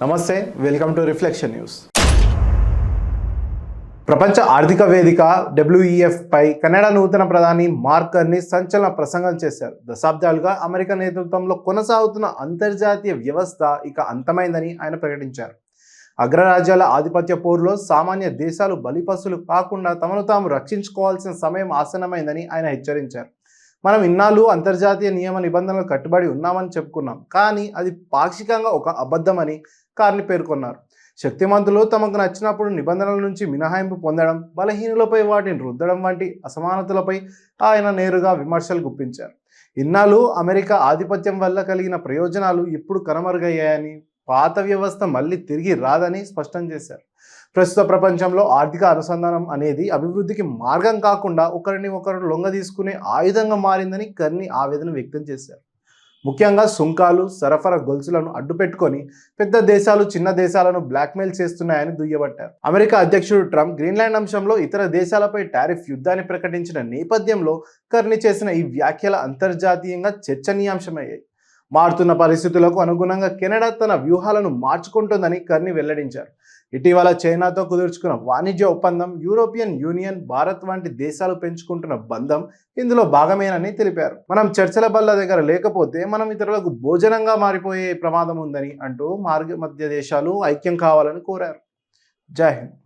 నమస్తే, welcome to reflection news. ప్రపంచ ఆర్థిక వేదిక WEF పై కెనడా నూతన ప్రధాని మార్క్ కార్నీ సంచలన ప్రసంగం చేశారు. దశాబ్దాలుగా అమెరికా నేతృత్వంలో కొనసాగుతున్న అంతర్జాతీయ వ్యవస్థ ఇక అంతమైందని ఆయన ప్రకటించారు. అగ్రరాజ్యాల ఆధిపత్య పోరులో సామాన్య దేశాలు బలిపశులు కాకుండా తమను తాము రక్షించుకోవాల్సిన సమయం ఆసన్నమైందని ఆయన హెచ్చరించారు. మనం ఇన్నాళ్ళు అంతర్జాతీయ నియమ నిబంధనలు కట్టుబడి ఉన్నామని చెప్పుకున్నాం, కానీ అది పాక్షికంగా ఒక అబద్ధమని కార్నీ పేర్కొన్నారు. శక్తిమంతులు తమకు నచ్చినప్పుడు నిబంధనల నుంచి మినహాయింపు పొందడం, బలహీనులపై వాటిని రుద్దడం వంటి అసమానతలపై ఆయన నేరుగా విమర్శలు గుప్పించారు. ఇన్నాళ్ళు అమెరికా ఆధిపత్యం వల్ల కలిగిన ప్రయోజనాలు ఇప్పుడు కనుమరుగయ్యాయని, పాత వ్యవస్థ మళ్ళీ తిరిగి రాదని స్పష్టం చేశారు. ప్రస్తుత ప్రపంచంలో ఆర్థిక అనుసంధానం అనేది అభివృద్ధికి మార్గం కాకుండా ఒకరిని ఒకరు లొంగ తీసుకునే ఆయుధంగా మారిందని కార్నీ ఆవేదన వ్యక్తం చేశారు. ముఖ్యంగా సుంకాలు, సరఫరా గొలుసులను అడ్డుపెట్టుకొని పెద్ద దేశాలు చిన్న దేశాలను బ్లాక్మెయిల్ చేస్తున్నాయని దుయ్యబట్టారు. అమెరికా అధ్యక్షుడు ట్రంప్ గ్రీన్లాండ్ అంశంలో ఇతర దేశాలపై టారిఫ్ యుద్ధాన్ని ప్రకటించిన నేపథ్యంలో కార్నీ చేసిన ఈ వ్యాఖ్యలు అంతర్జాతీయంగా చర్చనీయాంశమయ్యాయి. మారుతున్న పరిస్థితులకు అనుగుణంగా కెనడా తన వ్యూహాలను మార్చుకుంటుందని కార్నీ వెల్లడించారు. ఇటీవల చైనాతో కుదుర్చుకున్న వాణిజ్య ఒప్పందం, యూరోపియన్ యూనియన్, భారత్ వంటి దేశాలు పెంచుకుంటున్న బంధం ఇందులో భాగమేనని తెలిపారు. మనం చర్చల బల్ల దగ్గర లేకపోతే మనం ఇతరులకు భోజనంగా మారిపోయే ప్రమాదం ఉందని అంటూ మధ్య దేశాలు ఐక్యం కావాలని కోరారు. జై హింద్.